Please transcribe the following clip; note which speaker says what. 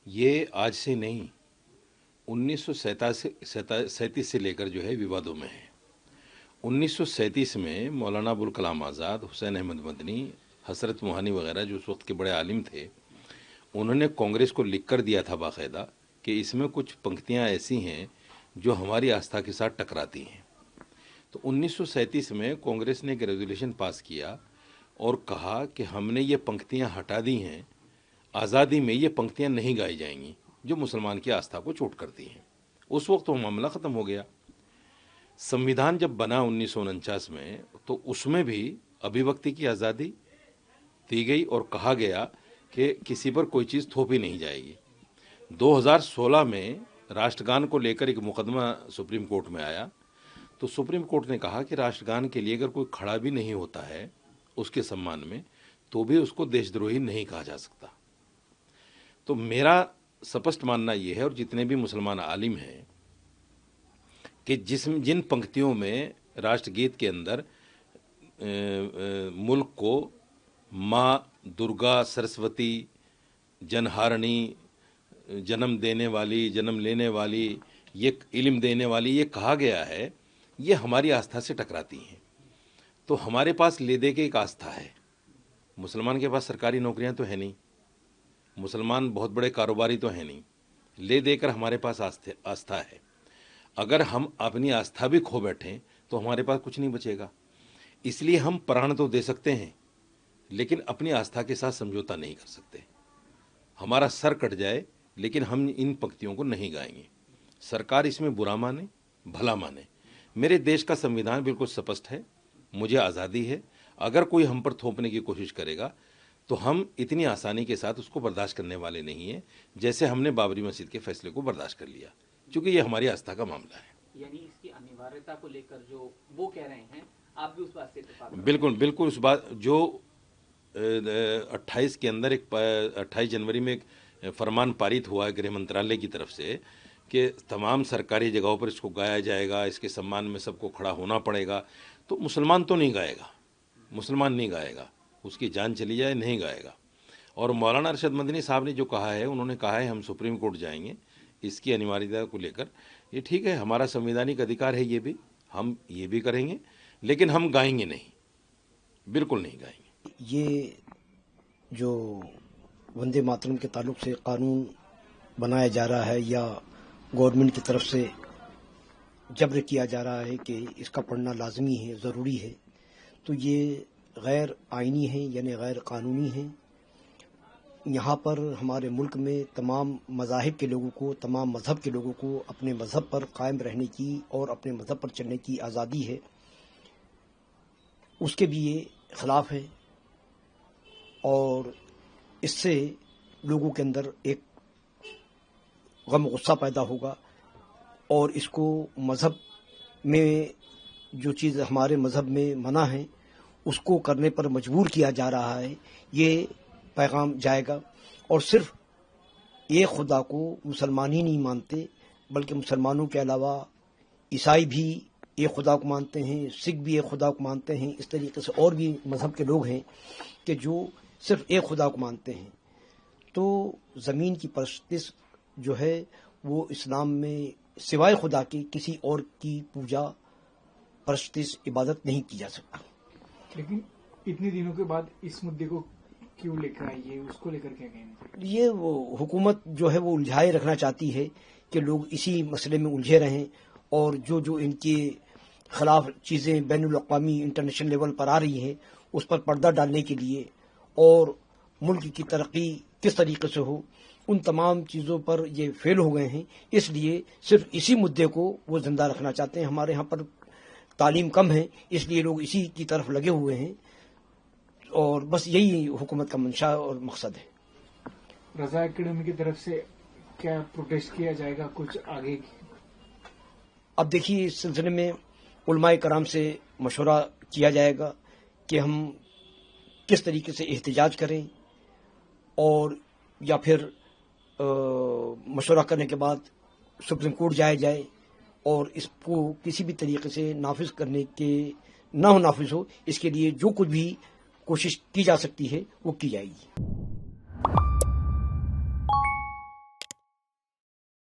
Speaker 1: ये आज से नहीं, 1937 से लेकर जो है विवादों में है। 1937 में मौलाना अबुल कलाम आज़ाद, हुसैन अहमद मदनी, हसरत मोहानी वगैरह जो उस वक्त के बड़े आलिम थे, उन्होंने कांग्रेस को लिख कर दिया था बाकायदा कि इसमें कुछ पंक्तियां ऐसी हैं जो हमारी आस्था के साथ टकराती हैं। तो 1937 में कांग्रेस ने एक रेजोल्यूशन पास किया और कहा कि हमने ये पंक्तियां हटा दी हैं, आज़ादी में ये पंक्तियां नहीं गाई जाएंगी जो मुसलमान की आस्था को चोट करती हैं। उस वक्त वो मामला ख़त्म हो गया। संविधान जब बना 1949 में, तो उसमें भी अभिव्यक्ति की आज़ादी दी गई और कहा गया कि किसी पर कोई चीज़ थोपी नहीं जाएगी। 2016 में राष्ट्रगान को लेकर एक मुकदमा सुप्रीम कोर्ट में आया, तो सुप्रीम कोर्ट ने कहा कि राष्ट्रगान के लिए अगर कोई खड़ा भी नहीं होता है उसके सम्मान में, तो भी उसको देशद्रोही नहीं कहा जा सकता। तो मेरा स्पष्ट मानना यह है, और जितने भी मुसलमान आलिम हैं, कि जिन पंक्तियों में राष्ट्रगीत के अंदर मुल्क को माँ दुर्गा, सरस्वती, जनहारणी, जन्म देने वाली, जन्म लेने वाली, ये इल्म देने वाली ये कहा गया है, ये हमारी आस्था से टकराती हैं। तो हमारे पास ले दे के एक आस्था है। मुसलमान के पास सरकारी नौकरियां तो है नहीं, मुसलमान बहुत बड़े कारोबारी तो है नहीं, ले देकर हमारे पास आस्था है। अगर हम अपनी आस्था भी खो बैठें तो हमारे पास कुछ नहीं बचेगा। इसलिए हम प्राण तो दे सकते हैं, लेकिन अपनी आस्था के साथ समझौता नहीं कर सकते। हमारा सर कट जाए लेकिन हम इन पंक्तियों को नहीं गाएंगे। सरकार इसमें बुरा माने भला माने, मेरे देश का संविधान बिल्कुल स्पष्ट है, मुझे आज़ादी है। अगर कोई हम पर थोपने की कोशिश करेगा तो हम इतनी आसानी के साथ उसको बर्दाश्त करने वाले नहीं हैं, जैसे हमने बाबरी मस्जिद के फैसले को बर्दाश्त कर लिया, क्योंकि ये हमारी आस्था का मामला है।
Speaker 2: यानी इसकी अनिवार्यता को लेकर जो वो कह रहे हैं, आप भी उस बात से इत्तेफाक?
Speaker 1: बिल्कुल बिल्कुल। उस बात जो 28 के अंदर 28 जनवरी में एक फरमान पारित हुआ है गृह मंत्रालय की तरफ से कि तमाम सरकारी जगहों पर इसको गाया जाएगा, इसके सम्मान में सबको खड़ा होना पड़ेगा। तो मुसलमान तो नहीं गाएगा, मुसलमान नहीं गाएगा, उसकी जान चली जाए नहीं गाएगा। और मौलाना अरशद मदनी साहब ने जो कहा है, उन्होंने कहा है हम सुप्रीम कोर्ट जाएंगे इसकी अनिवार्यता को लेकर। ये ठीक है, हमारा संवैधानिक अधिकार है, ये भी हम ये भी करेंगे, लेकिन हम गाएंगे नहीं, बिल्कुल नहीं गाएंगे।
Speaker 3: ये जो वंदे मातरम के ताल्लुक से कानून बनाया जा रहा है या गवर्नमेंट की तरफ से जब्र किया जा रहा है कि इसका पढ़ना लाजमी है, ज़रूरी है, तो ये गैर आइनी है, यानी गैर कानूनी है। यहाँ पर हमारे मुल्क में तमाम मज़ाहिब के लोगों को, तमाम मज़हब के लोगों को अपने मज़हब पर कायम रहने की और अपने मज़हब पर चलने की आज़ादी है, उसके भी ये ख़िलाफ़ है। और इससे लोगों के अंदर एक गम गुस्सा पैदा होगा और इसको मज़हब में जो चीज़ हमारे मज़हब में मना है उसको करने पर मजबूर किया जा रहा है, ये पैगाम जाएगा। और सिर्फ एक खुदा को मुसलमान ही नहीं मानते, बल्कि मुसलमानों के अलावा ईसाई भी एक खुदा को मानते हैं, सिख भी एक खुदा को मानते हैं। इस तरीके से और भी मज़हब के लोग हैं कि जो सिर्फ एक खुदा को मानते हैं। तो ज़मीन की परस्तिश जो है वो इस्लाम में सिवाय खुदा के किसी और की पूजा, परस्तिश, इबादत नहीं की जा सकता।
Speaker 4: लेकिन इतने दिनों के बाद इस मुद्दे को क्यों लेकर आई है, उसको लेकर क्या कहना?
Speaker 3: ये वो हुकूमत जो है वो उलझाए रखना चाहती है कि लोग इसी मसले में उलझे रहें, और जो जो इनके खिलाफ चीज़ें बैनुल अक़वामी इंटरनेशनल लेवल पर आ रही हैं उस पर पर्दा डालने के लिए और मुल्क की तरक्की किस तरीके से हो, उन तमाम चीज़ों पर ये फेल हो गए हैं। इसलिए सिर्फ इसी मुद्दे को वो जिंदा रखना चाहते हैं। हमारे यहाँ पर तालीम कम है, इसलिए लोग इसी की तरफ लगे हुए हैं, और बस यही हुकूमत का मंशा और मकसद है।
Speaker 4: रज़ा एकेडमी की तरफ से क्या प्रोटेस्ट किया जाएगा कुछ आगे?
Speaker 3: अब देखिए, इस सिलसिले में उलमाए कराम से मशवरा किया जाएगा कि हम किस तरीके से एहतजाज करें, और या फिर मशवरा करने के बाद सुप्रीम कोर्ट जाए और इसको किसी भी तरीके से नाफिज करने के ना हो, नाफिज हो, इसके लिए जो कुछ भी कोशिश की जा सकती है वो की जाएगी।